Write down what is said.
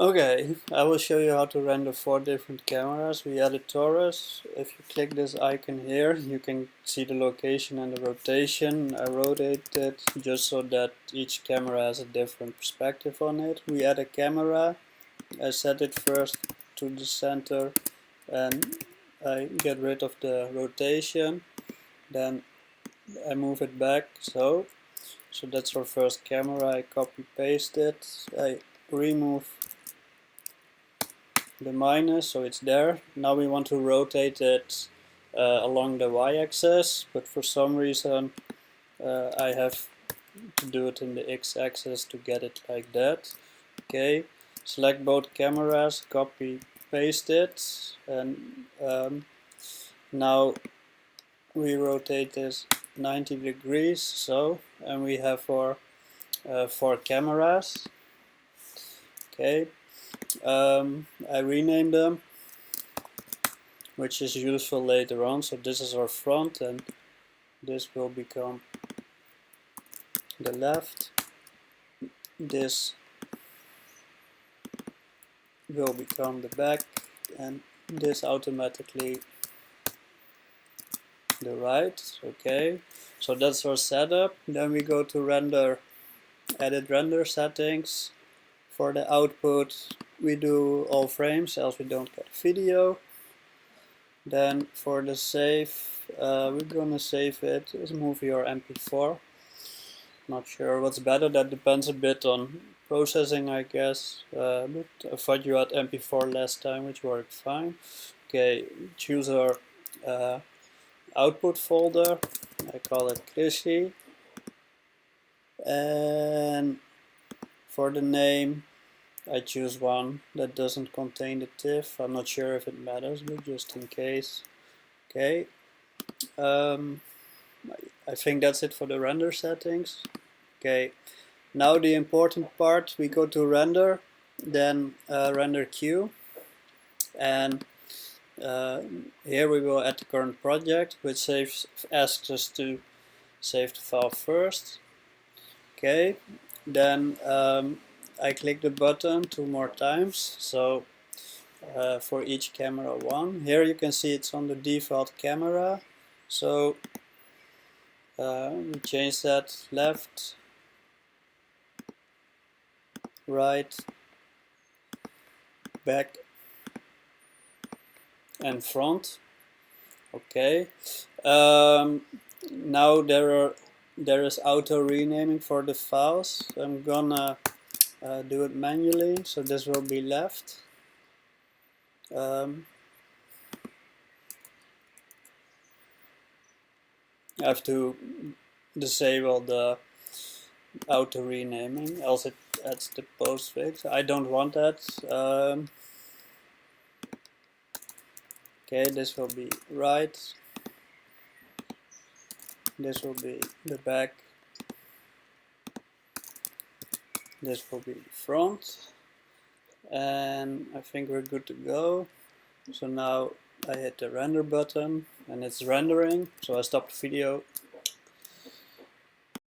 Okay, I will show you how to render 4 different cameras. We added Torus. If you click this icon here, you can see the location and the rotation. I rotate it just so that each camera has a different perspective on it. We add a camera. I set it first to the center and I get rid of the rotation. Then I move it back so that's our first camera. I copy paste it. I remove the minus so it's there. Now we want to rotate it along the y-axis, but for some reason I have to do it in the x-axis to get it like that. Okay, select both cameras, copy paste it, and now we rotate this 90 degrees so, and we have our 4 cameras. Okay, I rename them, which is useful later on. So this is our front and this will become the left. This will become the back and this automatically the right. Okay, so that's our setup. Then we go to render, edit render settings. For the output we do all frames, else we don't get video. Then for the save, we're gonna save it as a movie or MP4. Not sure what's better, that depends a bit on processing I guess, but I thought you had MP4 last time, which worked fine. Okay, choose our output folder, I call it Chrissy, and for the name I choose one that doesn't contain the TIFF. I'm not sure if it matters, but just in case. Okay, I think that's it for the render settings. Okay, now the important part, we go to render, then render queue, and here we will add the current project, which asks us to save the file first. Okay, then I click the button 2 more times, so for each camera 1. Here you can see it's on the default camera, so we change that left, right, back and front. Okay, now there is auto renaming for the files. So I'm gonna do it manually, so this will be left. I have to disable the auto renaming, else it adds the postfix. I don't want that. Okay, this will be right, this will be the back, this will be the front, and I think we're good to go. So now I hit the render button and it's rendering, so I stop the video.